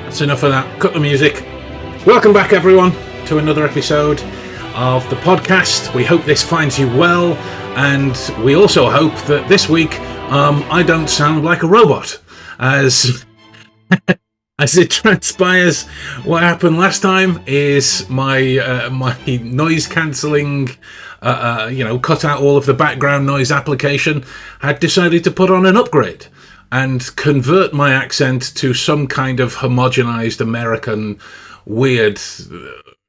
That's enough of that. Cut the music. Welcome back, everyone, to another episode of the podcast. We hope this finds you well, and we also hope that this week I don't sound like a robot, as it transpires. What happened last time is my noise cancelling, cut out all of the background noise application, had decided to put on an upgrade and convert my accent to some kind of homogenized American weird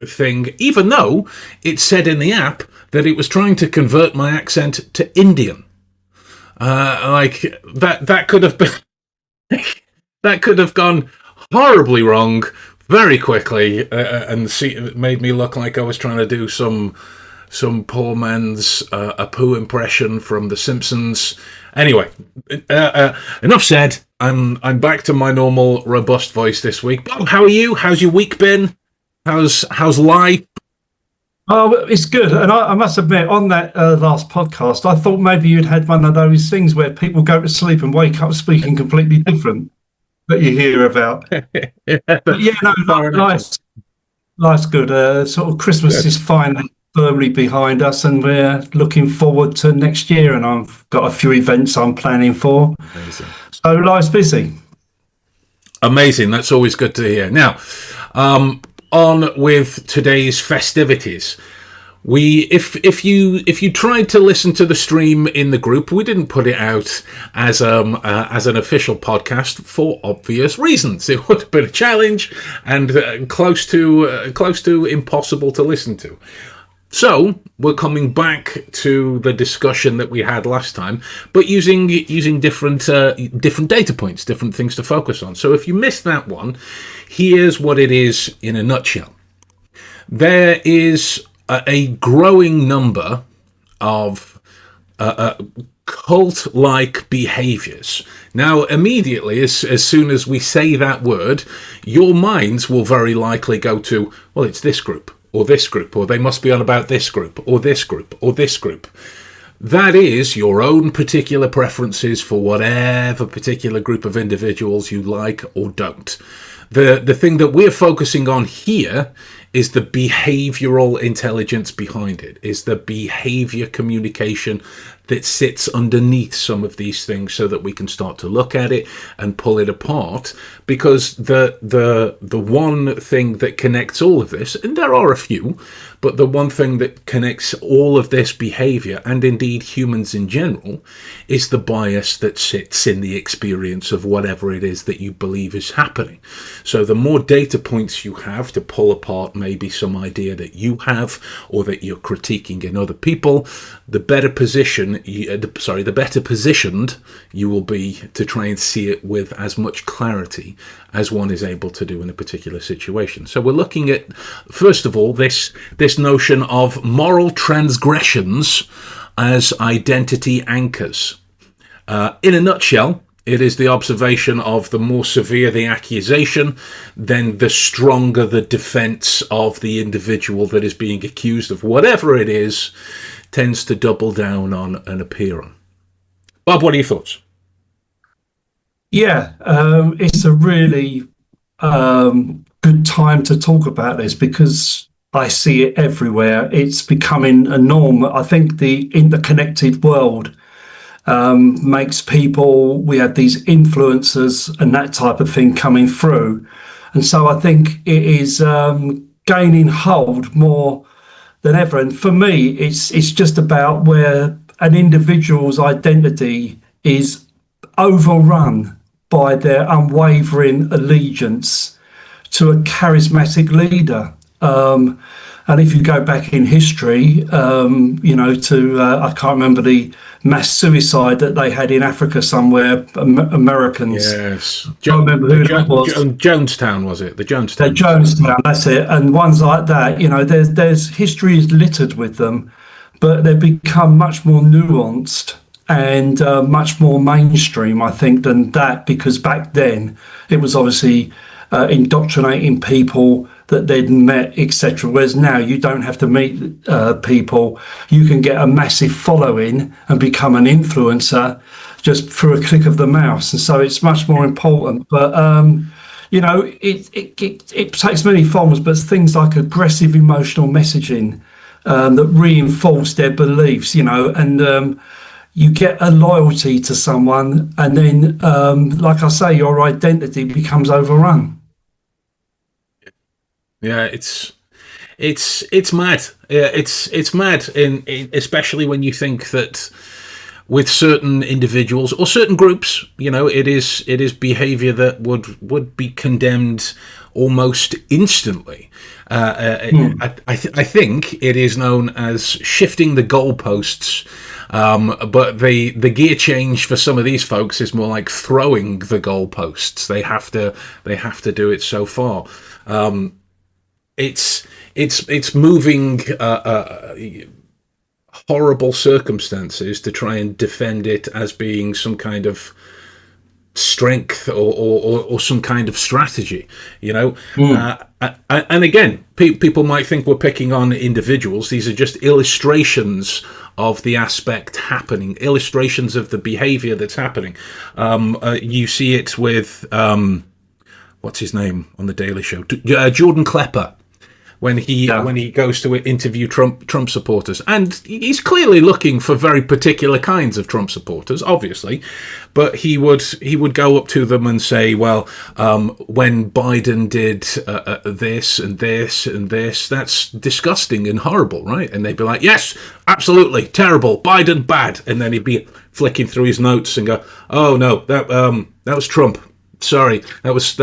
thing, even though it said in the app that it was trying to convert my accent to Indian. That could have been that could have gone horribly wrong very quickly, and it made me look like I was trying to do some poor man's Apu impression from The Simpsons. Anyway, enough said. I'm back to my normal robust voice this week. Bob, how are you? How's your week been? How's life? Oh, it's good. And I must admit, on that last podcast, I thought maybe you'd had one of those things where people go to sleep and wake up speaking completely different that you hear about. But yeah, no, life's good. Sort of Christmas is finally firmly behind us, and we're looking forward to next year, and I've got a few events I'm planning for. Amazing. So life's busy. Amazing. That's always good to hear. Now, on with today's festivities. If you tried to listen to the stream in the group, we didn't put it out as an official podcast for obvious reasons. It would have been a challenge and close to impossible to listen to. So we're coming back to the discussion that we had last time, but using different data points, different things to focus on. So if you missed that one, here's what it is in a nutshell. There is a growing number of cult-like behaviours. Now, immediately, as soon as we say that word, your minds will very likely go to, well, it's this group, or this group, or they must be on about this group, or this group, or this group. That is your own particular preferences for whatever particular group of individuals you like or don't. The thing that we're focusing on here is the behavioural intelligence behind it, is the behaviour communication that sits underneath some of these things, so that we can start to look at it and pull it apart. Because the one thing that connects all of this, and there are a few, but the one thing that connects all of this behaviour, and indeed humans in general, is the bias that sits in the experience of whatever it is that you believe is happening. So the more data points you have to pull apart maybe some idea that you have or that you're critiquing in other people, the better positioned you will be to try and see it with as much clarity as one is able to do in a particular situation. So we're looking at, first of all, this notion of moral transgressions as identity anchors. In a nutshell, it is the observation of the more severe the accusation, then the stronger the defence of the individual that is being accused of whatever it is tends to double down on and appear on. Bob, what are your thoughts? Yeah, it's a really good time to talk about this, because I see it everywhere. It's becoming a norm. I think the interconnected world makes people, we have these influencers and that type of thing coming through. And so I think it is gaining hold more than ever. And for me, it's just about where an individual's identity is overrun by their unwavering allegiance to a charismatic leader. And if you go back in history, I can't remember the mass suicide that they had in Africa somewhere, Americans. Yes. I don't remember who that was. Jonestown, was it? The Jonestown. Jonestown, that's it. And ones like that, there's history is littered with them, but they've become much more nuanced and much more mainstream, I think, than that, because back then it was obviously indoctrinating people that they'd met, etc. Whereas now you don't have to meet people. You can get a massive following and become an influencer just through a click of the mouse, and so it's much more important. But it takes many forms, but things like aggressive emotional messaging that reinforce their beliefs, and you get a loyalty to someone, and then, like I say, your identity becomes overrun. Yeah, it's mad. Yeah, it's mad, especially when you think that with certain individuals or certain groups, it is behaviour that would be condemned almost instantly. I think it is known as shifting the goalposts, but the gear change for some of these folks is more like throwing the goalposts. They have to do it so far. It's moving horrible circumstances to try and defend it as being some kind of strength or some kind of strategy, and again, people might think we're picking on individuals. These are just illustrations of the aspect happening, illustrations of the behavior that's happening. You see it with what's his name on the Daily Show, Jordan Klepper, when he goes to interview Trump supporters, and he's clearly looking for very particular kinds of Trump supporters, obviously, but he would go up to them and say, well, when Biden did this and this and this, that's disgusting and horrible, right? And they'd be like, yes, absolutely terrible, Biden bad, and then he'd be flicking through his notes and go, oh no, that was Trump. Sorry, that was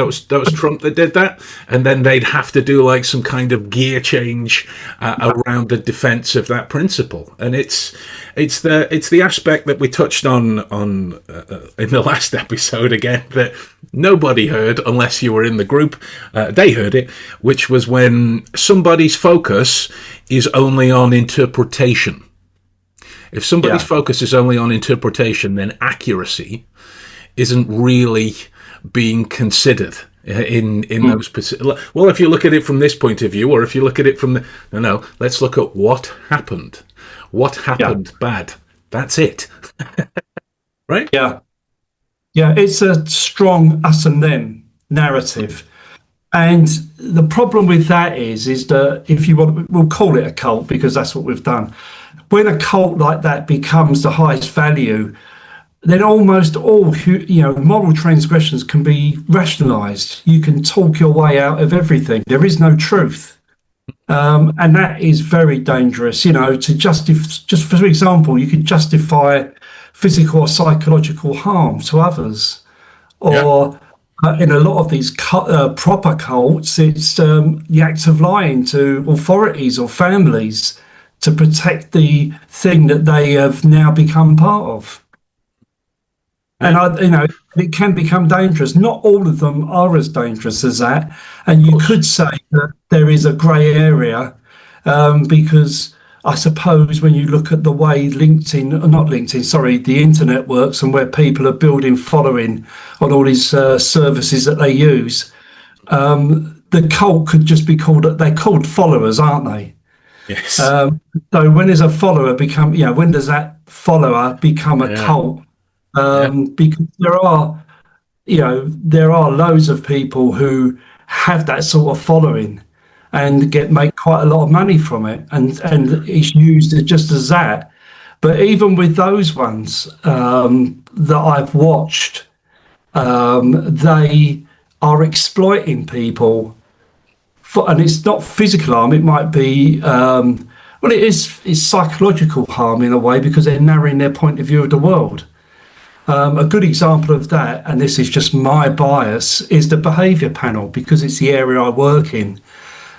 Trump that did that, and then they'd have to do like some kind of gear change around the defense of that principle. And it's the aspect that we touched on in the last episode again, that nobody heard unless you were in the group. They heard it, which was when somebody's focus is only on interpretation. If somebody's focus is only on interpretation, then accuracy isn't really being considered in those particular. Well, if you look at it from this point of view, or if you look at it from no, let's look at what happened. What happened bad? That's it. Right? Yeah. It's a strong us and them narrative, and the problem with that is that if you want, we'll call it a cult because that's what we've done. When a cult like that becomes the highest value, then almost all moral transgressions can be rationalized. You can talk your way out of everything. There is no truth, and that is very dangerous. To just for example, you could justify physical or psychological harm to others, or in a lot of these proper cults, it's the act of lying to authorities or families to protect the thing that they have now become part of. And it can become dangerous. Not all of them are as dangerous as that. And you could say that there is a grey area, because I suppose when you look at the way the internet works, and where people are building following on all these services that they use, the cult could just be they're called followers, aren't they? Yes. So when does a follower when does that follower become a cult? Because there are loads of people who have that sort of following and make quite a lot of money from it, and it's used just as that. But even with those ones that I've watched, they are exploiting people and it's not physical harm. It might be it's psychological harm in a way, because they're narrowing their point of view of the world. A good example of that, and this is just my bias, is the behaviour panel, because it's the area I work in,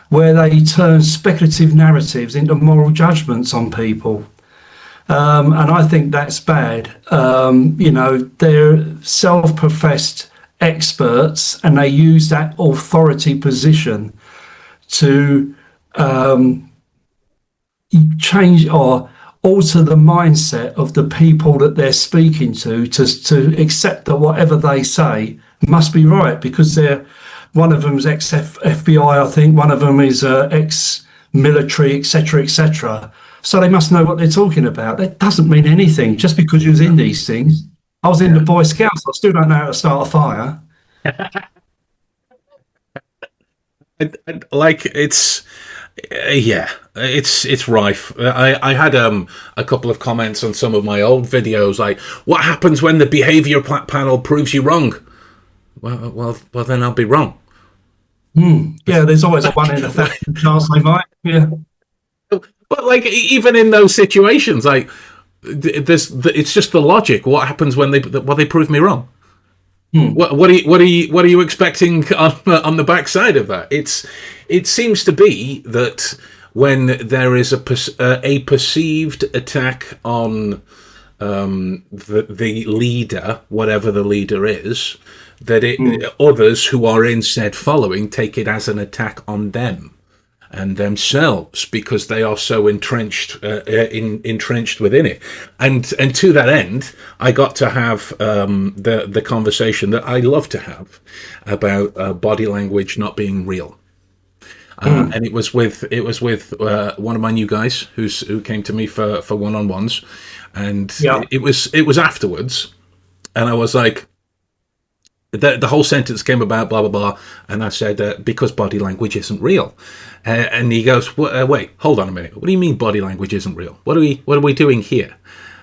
where they turn speculative narratives into moral judgments on people. And I think that's bad. They're self-professed experts, and they use that authority position to change or alter the mindset of the people that they're speaking to accept that whatever they say must be right, because one of them's ex-FBI, I think, one of them is ex-military, etc., etc. So they must know what they're talking about. That doesn't mean anything. Just because you're in these things, I was in the Boy Scouts. I still don't know how to start a fire. Like it's rife. I had a couple of comments on some of my old videos, like, what happens when the behaviour panel proves you wrong? Well, then I'll be wrong. Yeah, there's always a 1 in 1,000 chance they might. Yeah. But like, even in those situations, like, it's just the logic. What happens when they prove me wrong? What are you expecting on the backside of that? It seems to be that when there is a perceived attack on the leader, whatever the leader is, that others who are in said following take it as an attack on them and themselves, because they are so entrenched within it. And to that end, I got to have the conversation that I love to have about body language not being real. And it was with one of my new guys who came to me for one-on-ones, and it was afterwards, and I was like, the whole sentence came about blah blah blah, and I said because body language isn't real, and he goes, wait, hold on a minute, what do you mean body language isn't real? What are we doing here?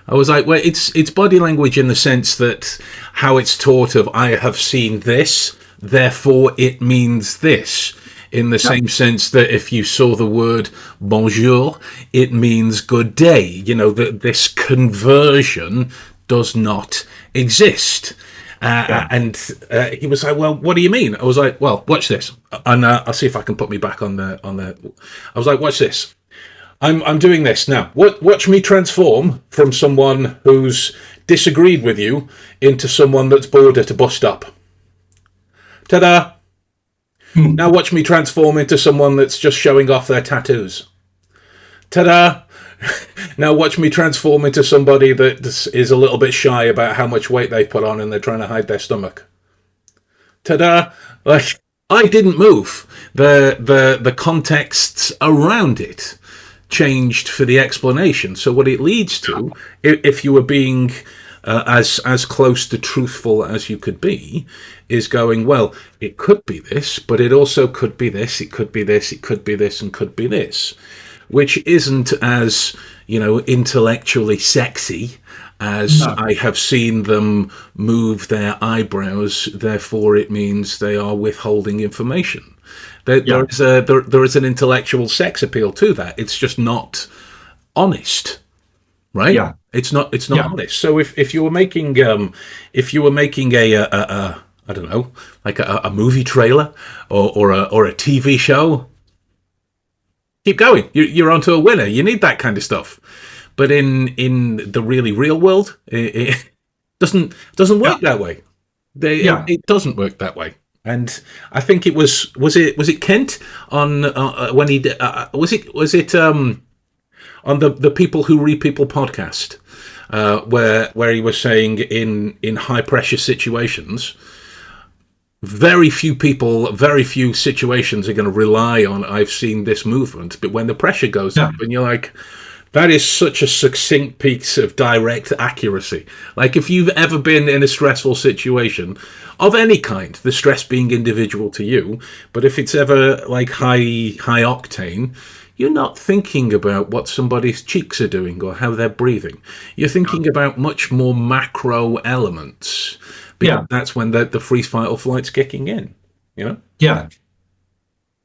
I was like, well, it's body language in the sense that how it's taught of, I have seen this, therefore it means this. In the same sense that if you saw the word bonjour, it means good day. You know, that this conversion does not exist. And he was like, well, what do you mean? I was like, well, watch this. And I'll see if I can put me back on the. I was like, watch this. I'm doing this now. Watch me transform from someone who's disagreed with you into someone that's bored at a bus stop. Ta-da! Now watch me transform into someone that's just showing off their tattoos. Ta-da! Now watch me transform into somebody that is a little bit shy about how much weight they put on and they're trying to hide their stomach. Ta-da! Like, I didn't move. The contexts around it changed for the explanation. So what it leads to, if you were being as close to truthful as you could be, is going, well, it could be this, but it also could be this, it could be this, it could be this, and could be this, which isn't as, intellectually sexy as I have seen them move their eyebrows, therefore it means they are withholding information. There is an intellectual sex appeal to that. It's just not honest, right? Yeah. It's not honest. So if you were making a I don't know, like a movie trailer or a TV show, keep going. You're onto a winner. You need that kind of stuff. But in the really real world, it doesn't work that way. It doesn't work that way. And I think it was it Kent on when he was it on the People Who Read People podcast, where he was saying in high pressure situations, very few situations are going to rely on, I've seen this movement. But when the pressure goes up and you're like, that is such a succinct piece of direct accuracy. Like, if you've ever been in a stressful situation of any kind, the stress being individual to you, but if it's ever like high octane, you're not thinking about what somebody's cheeks are doing or how they're breathing. You're thinking about much more macro elements. Because that's when the freeze, fight, or flight's kicking in, Yeah.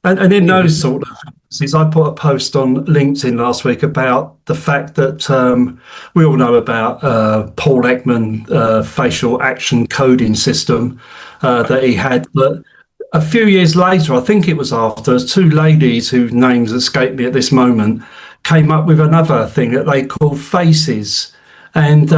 And in those sort of things, I put a post on LinkedIn last week about the fact that we all know about Paul Ekman facial action coding system that he had. But a few years later, I think it was after, two ladies whose names escape me at this moment came up with another thing that they call faces. And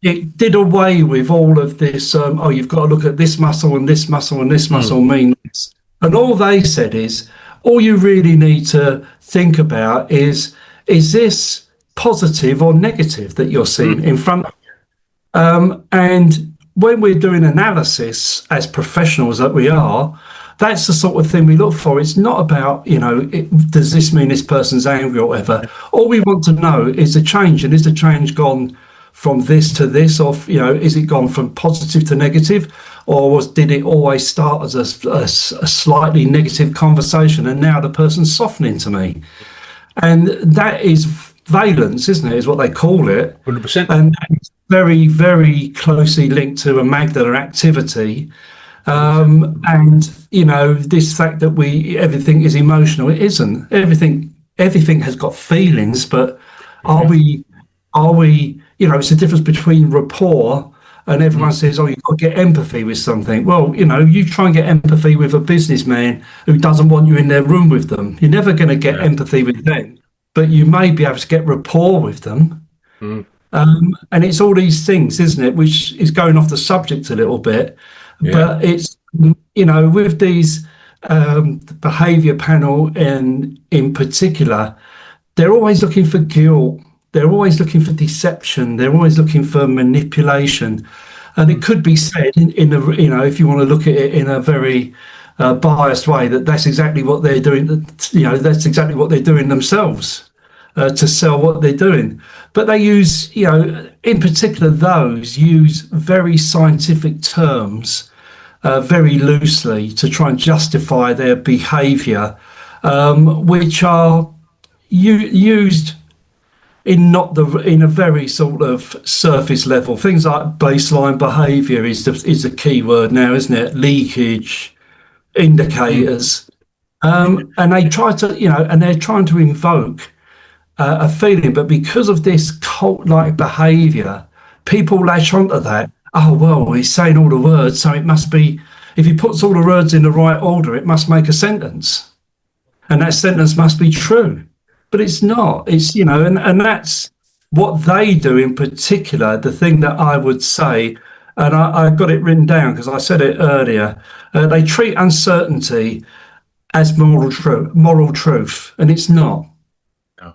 it did away with all of this, you've got to look at this muscle and this muscle and this muscle mean this. And all they said is, all you really need to think about is this positive or negative that you're seeing in front of you? And when we're doing analysis as professionals that we are, that's the sort of thing we look for. It's not about, does this mean this person's angry or whatever? All we want to know is the change, and is the change gone from this to this, or is it gone from positive to negative, or did it always start as a slightly negative conversation, and now the person's softening to me? And that is valence, isn't it? Is what they call it. 100%. And it's very, very closely linked to amygdala activity. And this fact that everything is emotional, it isn't. Everything has got feelings, but are we? It's the difference between rapport. And everyone says, "Oh, you've got to get empathy with something." Well, you try and get empathy with a businessman who doesn't want you in their room with them. You're never going to get empathy with them, but you may be able to get rapport with them. And it's all these things, isn't it? Which is going off the subject a little bit, but it's with these behaviour panel in particular, they're always looking for guilt. They're always looking for deception. They're always looking for manipulation. And it could be said if you want to look at it in a very biased way, that's exactly what they're doing. That's exactly what they're doing themselves to sell what they're doing. But they use, in particular, those use very scientific terms very loosely to try and justify their behaviour, which are used in a very sort of surface level. Things like baseline behaviour is the key word now, isn't it? Leakage, indicators, and they try to and they're trying to invoke a feeling, but because of this cult-like behaviour, people latch onto that. Oh well, he's saying all the words, so it must be. If he puts all the words in the right order, it must make a sentence, and that sentence must be true. But it's not. It's and that's what they do in particular. The thing that I would say, and I got it written down because I said it earlier. They treat uncertainty as moral truth, and it's not. No.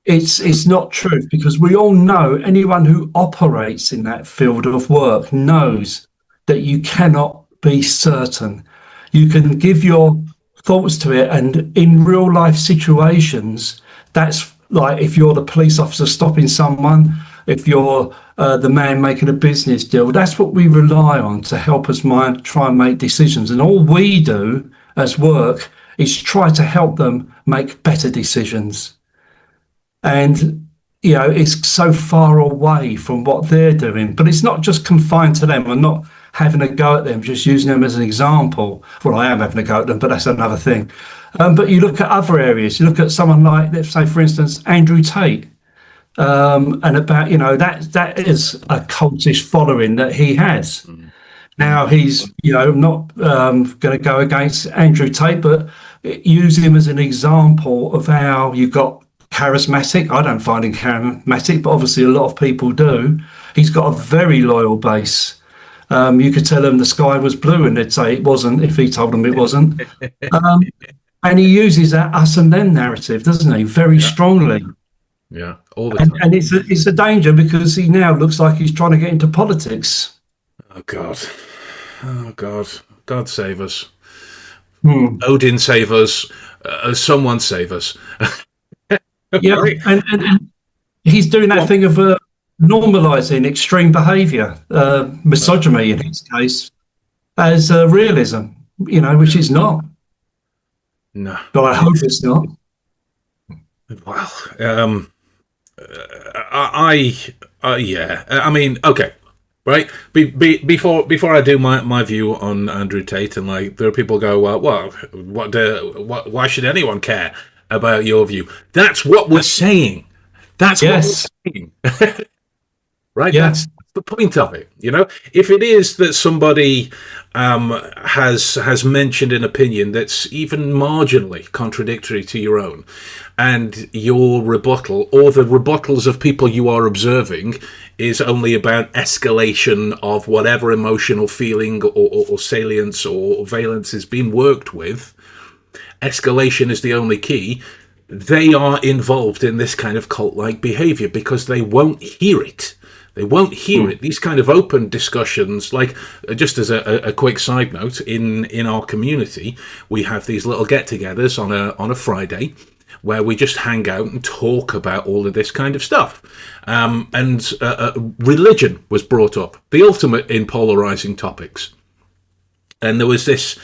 It's not truth, because we all know, anyone who operates in that field of work knows that you cannot be certain. You can give your thoughts to it, and in real life situations, that's like if you're the police officer stopping someone, if you're the man making a business deal, that's what we rely on to help us try and make decisions. And all we do as work is try to help them make better decisions. And it's so far away from what they're doing, but it's not just confined to them. I'm not having a go at them, just using them as an example. Well, I am having a go at them, but that's another thing. But you look at other areas. You look at someone like, let's say, for instance, Andrew Tate, and about that is a cultish following that he has. Now he's not going to go against Andrew Tate, but use him as an example of how you've got charismatic. I don't find him charismatic, but obviously a lot of people do. He's got a very loyal base. You could tell them the sky was blue and they'd say it wasn't if he told them it wasn't. And he uses that us and them narrative, doesn't he? Very strongly. Yeah, all the time. And it's a danger, because he now looks like he's trying to get into politics. Oh, God. Oh, God. God save us. Odin save us. Someone save us. Yeah, and he's doing that thing of normalising extreme behaviour, misogyny in his case, as realism, which is not. No. But I hope it's not. Well, yeah. I mean, okay, right. Before I do my view on Andrew Tate, and there are people go, well, why should anyone care about your view? That's what we're saying. That's what we're saying. Right? Yeah. That's the point of it. If it is that somebody has mentioned an opinion that's even marginally contradictory to your own, and your rebuttal, or the rebuttals of people you are observing, is only about escalation of whatever emotional feeling or salience or valence is being worked with, escalation is the only key. They are involved in this kind of cult-like behavior because they won't hear it. They won't hear it. These kind of open discussions, just as a quick side note, in our community, we have these little get-togethers on a Friday, where we just hang out and talk about all of this kind of stuff. And religion was brought up, the ultimate in polarizing topics. And there was this,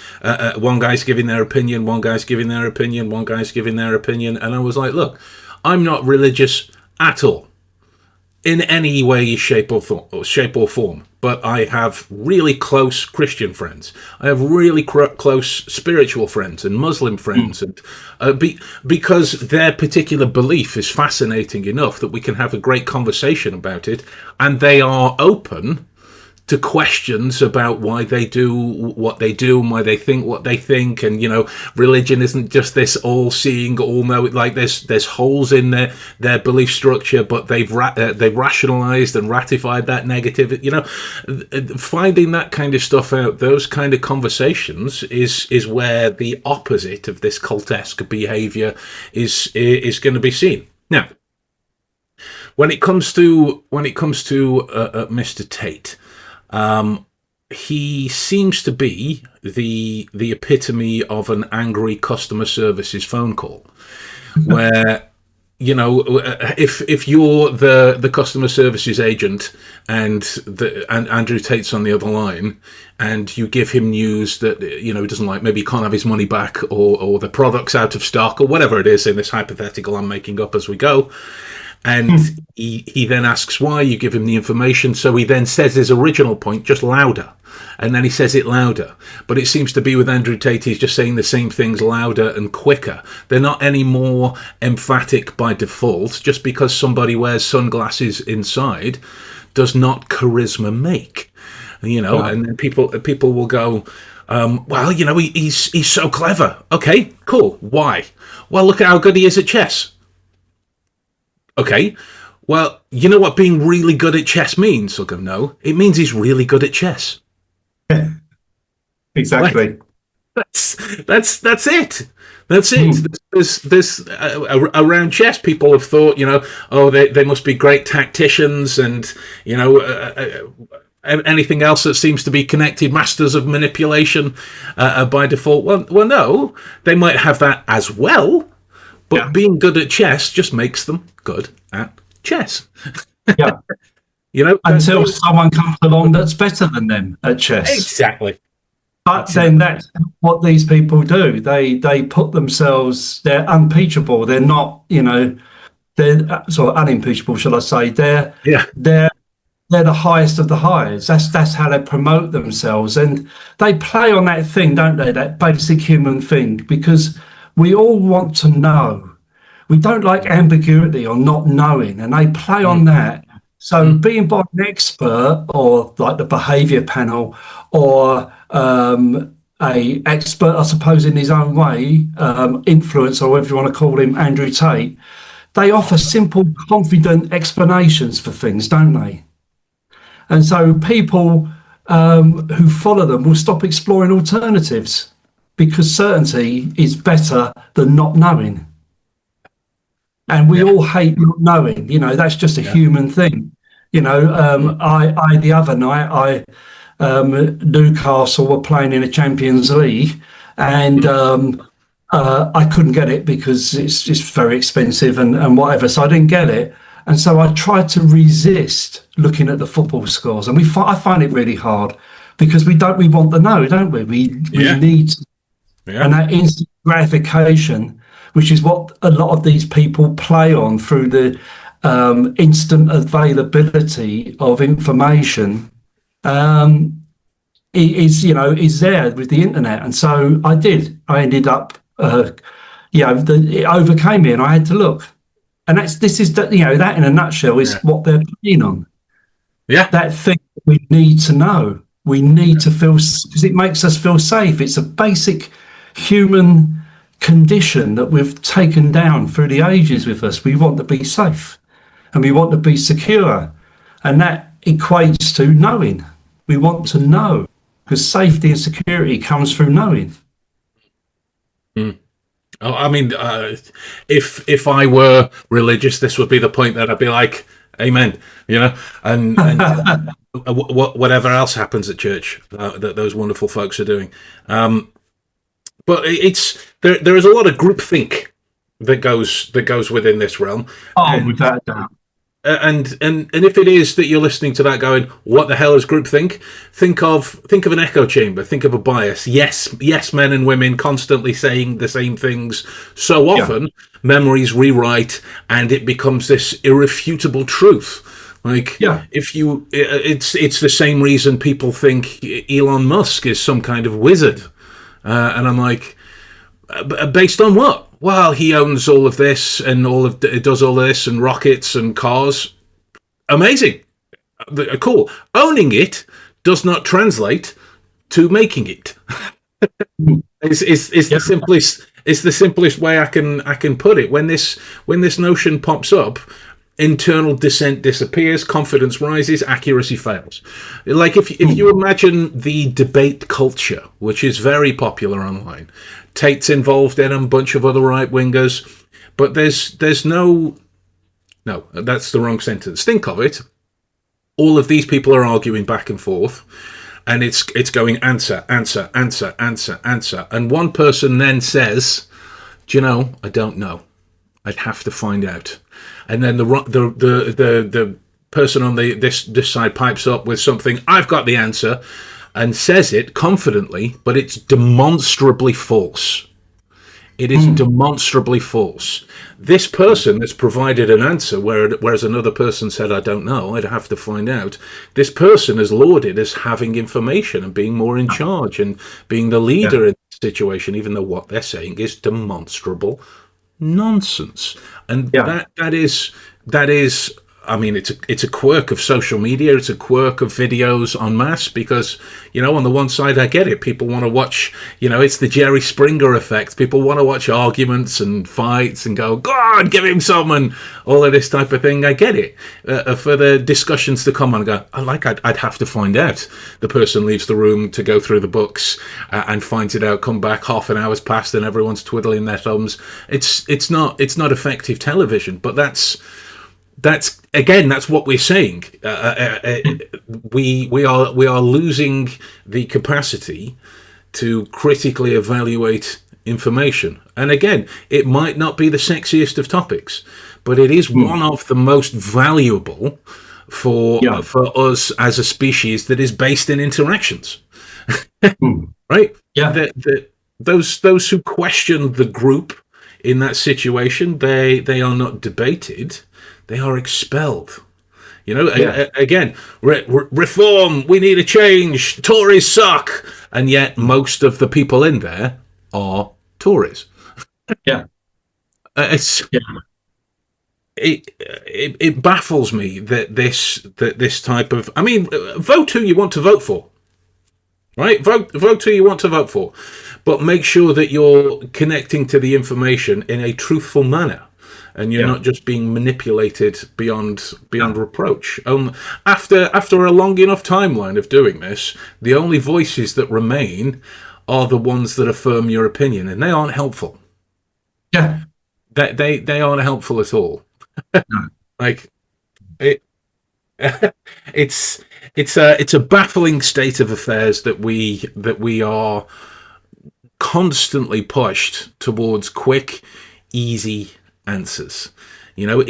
one guy's giving their opinion, one guy's giving their opinion, one guy's giving their opinion. And I was like, look, I'm not religious at all, in any way, shape or form. But I have really close Christian friends. I have really close spiritual friends and Muslim friends, and because their particular belief is fascinating enough that we can have a great conversation about it, and they are open to questions about why they do what they do and why they think what they think. And, you know, religion isn't just this all-seeing, all-knowing, like there's holes in their belief structure, but they've rationalized and ratified that negative. You know, finding that kind of stuff out, those kind of conversations is where the opposite of this cultesque behavior is going to be seen. Now, when it comes to Mr. Tate, he seems to be the epitome of an angry customer services phone call, where, you know, if you're the customer services agent and Andrew Tate's on the other line, and you give him news that, you know, he doesn't like, maybe he can't have his money back, or the product's out of stock, or whatever it is in this hypothetical I'm making up as we go. And he then asks why, you give him the information. So he then says his original point just louder. And then he says it louder. But it seems to be with Andrew Tate, he's just saying the same things louder and quicker. They're not any more emphatic by default. Just because somebody wears sunglasses inside does not charisma make. You know, wow. And then people will go, well, you know, he's so clever. Okay, cool. Why? Well, look at how good he is at chess. Okay, well, you know what being really good at chess means? I'll go, no, it means he's really good at chess. Exactly. That's it. That's it. There's around chess, people have thought, you know, oh, they must be great tacticians, and, you know, anything else that seems to be connected, masters of manipulation by default. Well, no, they might have that as well. But being good at chess just makes them good at chess. Yeah. You know, until someone comes along that's better than them at chess. Exactly. But then that's what these people do. They put themselves, they're unimpeachable. They're not, you know, they're sort of unimpeachable, shall I say. They're the highest of the highs. That's how they promote themselves. And they play on that thing, don't they? That basic human thing, because we all want to know. We don't like ambiguity or not knowing, and they play on that. So being by an expert, or like the behaviour panel, or a expert, I suppose, in his own way, influence, or whatever you want to call him, Andrew Tate, they offer simple, confident explanations for things, don't they? And so people who follow them will stop exploring alternatives, because certainty is better than not knowing. And we all hate not knowing, you know, that's just a human thing. You know, I the other night, Newcastle were playing in a Champions League, and I couldn't get it because it's very expensive and whatever, so I didn't get it. And so I tried to resist looking at the football scores, and I find it really hard, because we want the know, don't we? We need to. And that instant gratification, which is what a lot of these people play on through the instant availability of information, is there with the internet. And so I ended up, it overcame me, and I had to look. And that in a nutshell is what they're playing on. Yeah, that thing we need to know. We need to feel, because it makes us feel safe. It's a basic human condition that we've taken down through the ages with us. We want to be safe, and we want to be secure, and that equates to knowing. We want to know, because safety and security comes through knowing. Oh, I mean, if I were religious, this would be the point that I'd be like, amen, you know, and whatever else happens at church that those wonderful folks are doing. But there is a lot of groupthink that goes within this realm. Oh, And without a doubt. and if it is that you're listening to that going, what the hell is groupthink? Think of an echo chamber. Think of a bias. Yes, men and women constantly saying the same things so Yeah, often, memories rewrite, and it becomes this irrefutable truth. Like, yeah, if you, it's the same reason people think Elon Musk is some kind of wizard, and I'm like, based on what? Well, he owns all of this and it does all this and rockets and cars. Amazing, cool. Owning it does not translate to making it. mm, Is yeah, the simplest. It's the simplest way I can put it. When this notion pops up, internal dissent disappears, confidence rises, accuracy fails. Like, if you mm, imagine the debate culture, which is very popular online, Tate's involved in them, a bunch of other right wingers, but there's no, that's the wrong sentence. Think of it. All of these people are arguing back and forth, and it's going answer, answer, answer, answer, answer, and one person then says, "Do you know? I don't know. I'd have to find out." And then the person on this side pipes up with something. I've got the answer, and says it confidently, but it's demonstrably false. It is mm, demonstrably false. This person has provided an answer, whereas another person said, "I don't know. I'd have to find out." This person is lauded as having information and being more in charge and being the yeah, leader in the situation, even though what they're saying is demonstrable nonsense. And yeah, that is, I mean, it's a quirk of social media. It's a quirk of videos en masse, because, on the one side, I get it. People want to watch, it's the Jerry Springer effect. People want to watch arguments and fights and go, God, give him some, and all of this type of thing. I get it. For the discussions to come on and go, I'd have to find out. The person leaves the room to go through the books, and finds it out, come back, half an hour's passed and everyone's twiddling their thumbs. It's not effective television, but that's what we're saying. We are losing the capacity to critically evaluate information. And again, it might not be the sexiest of topics, but it is mm, one of the most valuable for yeah, for us as a species, that is based in interactions, mm, right? yeah, Those who question the group in that situation, they are not debated, they are expelled. yeah, Again, reform, we need a change, Tories suck, and yet most of the people in there are Tories. yeah, It's yeah, it baffles me that this type of, I mean, vote who you want to vote for, right? Vote who you want to vote for, but make sure that you're connecting to the information in a truthful manner, and you're yeah, not just being manipulated beyond yeah, reproach. After a long enough timeline of doing this, the only voices that remain are the ones that affirm your opinion, and they aren't helpful. yeah, They aren't helpful at all. no, Like, it, it's a baffling state of affairs that we are constantly pushed towards quick, easy answers.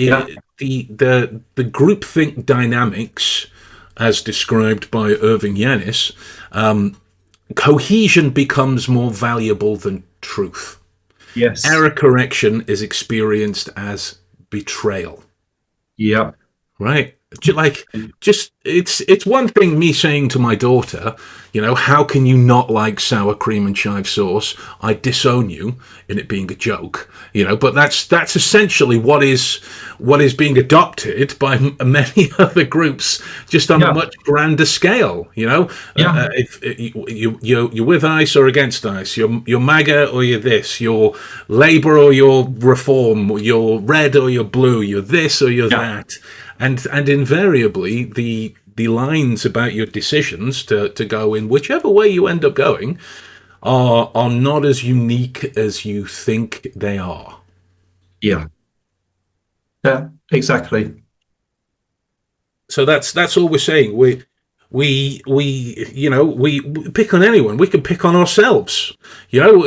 yeah, The groupthink dynamics, as described by Irving Yanis, cohesion becomes more valuable than truth. yes, Error correction is experienced as betrayal. yeah, Right. Just it's one thing me saying to my daughter, how can you not like sour cream and chive sauce? I disown you, in it being a joke, but that's essentially what is being adopted by many other groups, just on a yeah, much grander scale. yeah, If you're with ICE or against ICE, you're MAGA or you're this, you're Labour or you're Reform, you're red or you're blue, you're this or you're yeah, that. And invariably, the lines about your decisions to go in whichever way you end up going are not as unique as you think they are. yeah, yeah, exactly. So that's all we're saying. We pick on anyone. We can pick on ourselves.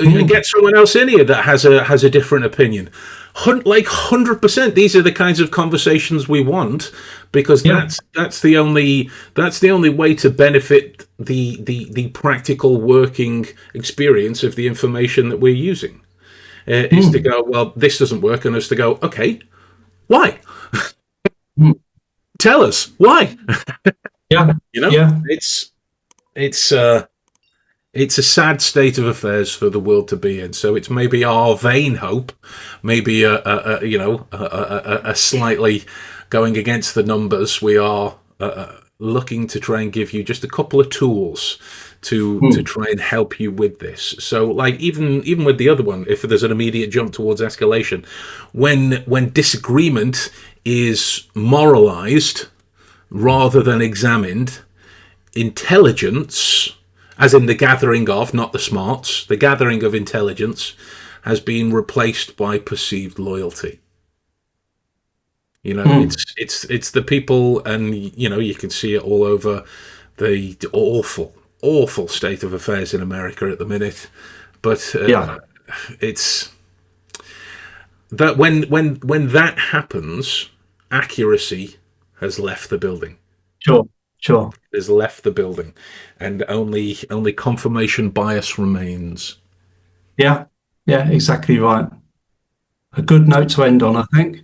Mm, Get someone else in here that has a different opinion. Like 100%. These are the kinds of conversations we want, because that's the only way to benefit the practical working experience of the information that we're using. Is to go, well, this doesn't work, and us to go, okay, why? Tell us why. Yeah, It's a sad state of affairs for the world to be in. So it's maybe our vain hope, maybe a slightly going against the numbers. We are looking to try and give you just a couple of tools to try and help you with this. So, like, even with the other one, if there's an immediate jump towards escalation, when disagreement is moralized rather than examined, intelligence, as in the gathering of, not the smarts, the gathering of intelligence, has been replaced by perceived loyalty. It's the people, and you can see it all over the awful state of affairs in America at the minute. But it's that when that happens, accuracy has left the building. Sure. Has left the building, and only confirmation bias remains. Yeah, exactly right. A good note to end on, I think.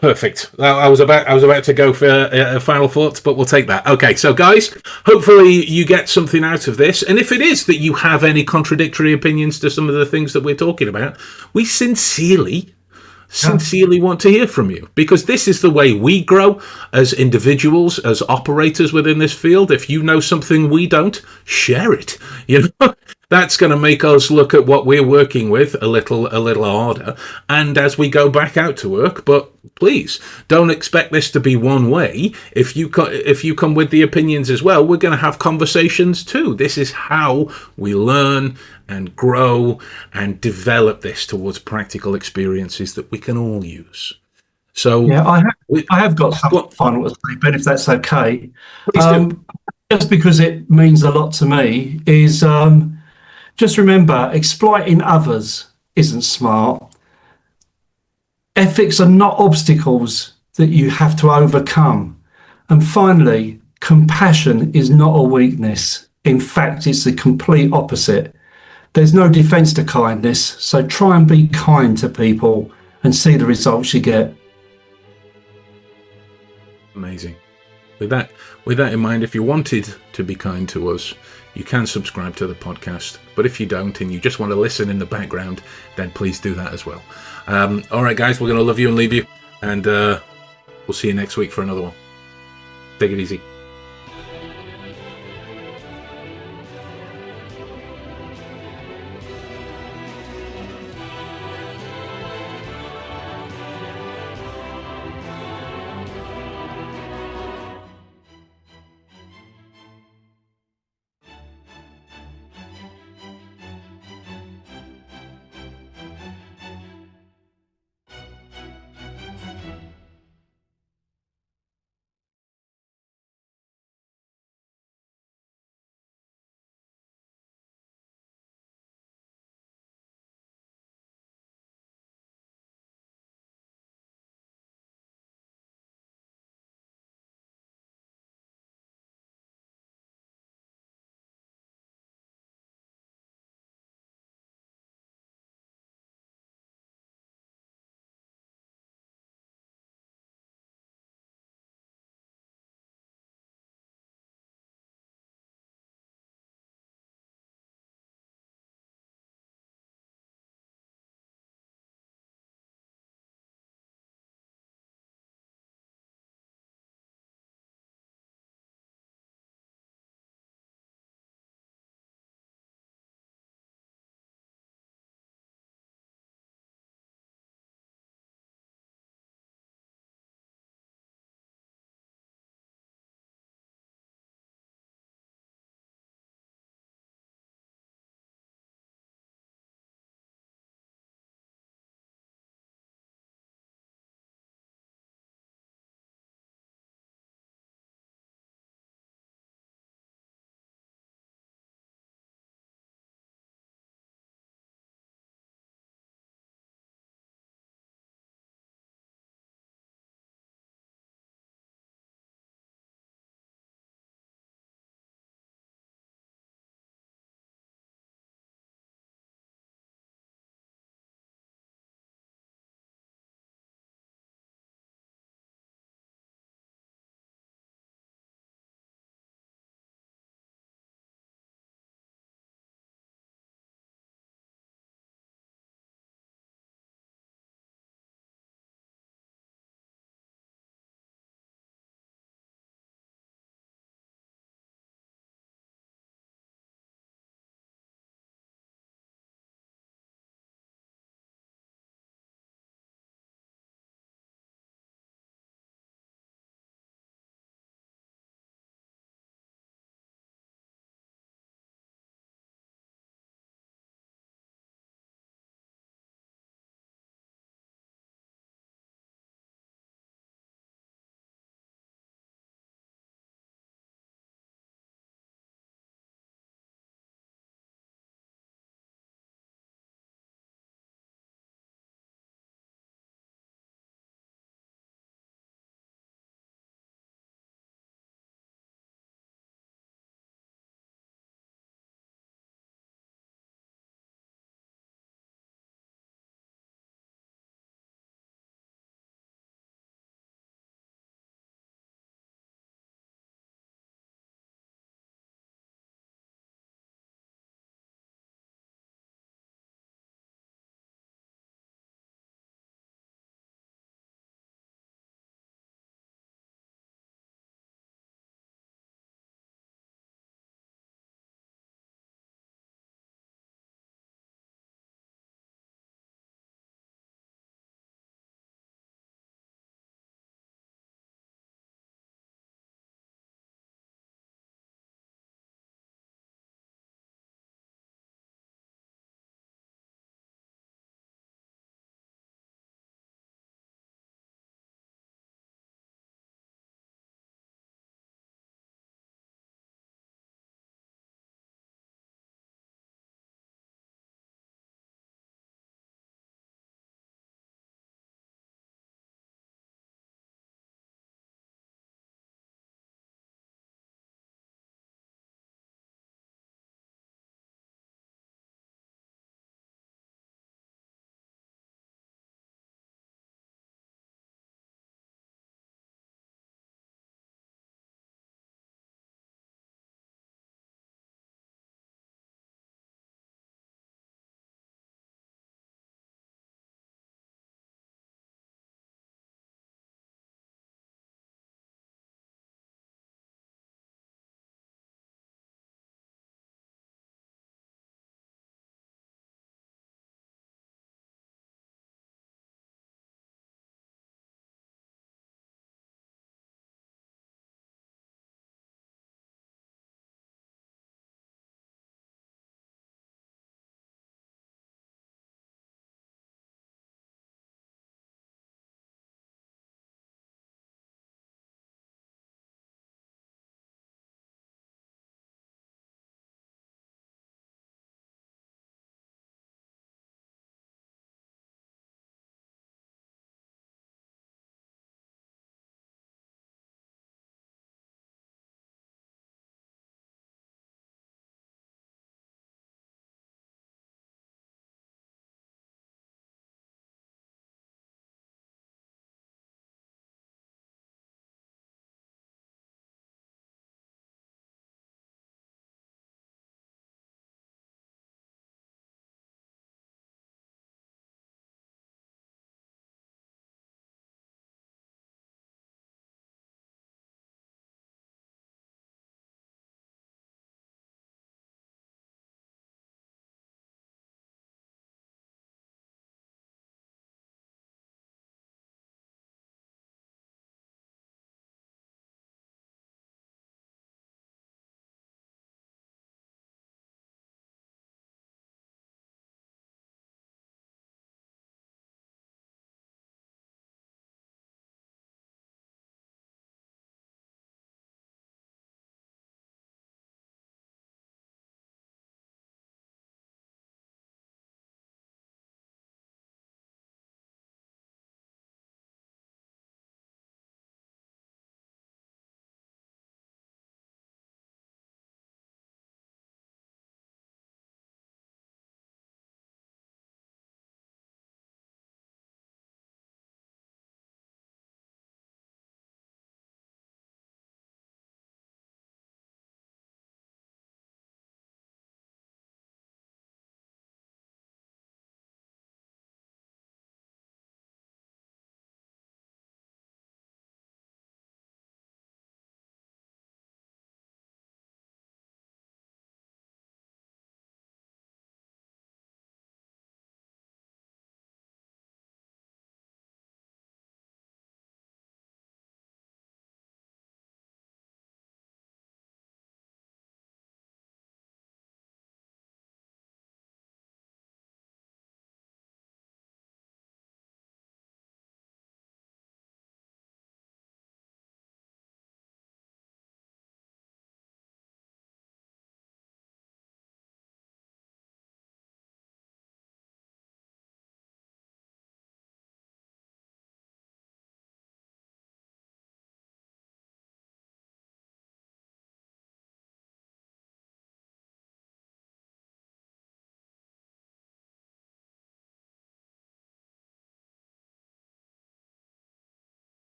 Perfect. I was about to go for final thoughts, but we'll take that. Okay, so guys, hopefully you get something out of this, and if it is that you have any contradictory opinions to some of the things that we're talking about, we sincerely want to hear from you, because this is the way we grow as individuals, as operators within this field. If you know something we don't, share it. That's going to make us look at what we're working with a little harder, and as we go back out to work. But please don't expect this to be one way. If you come with the opinions as well, we're going to have conversations too. This is how we learn and grow and develop this towards practical experiences that we can all use. So I have got some final to say, Ben, if that's okay. Please do. Just because it means a lot to me is just remember, exploiting others isn't smart. Ethics are not obstacles that you have to overcome. And finally, compassion is not a weakness. In fact, it's the complete opposite. There's no defense to kindness, so try and be kind to people and see the results you get. Amazing. With that in mind, if you wanted to be kind to us, you can subscribe to the podcast. But if you don't, and you just want to listen in the background, then please do that as well. All right, guys, we're going to love you and leave you, and we'll see you next week for another one. Take it easy.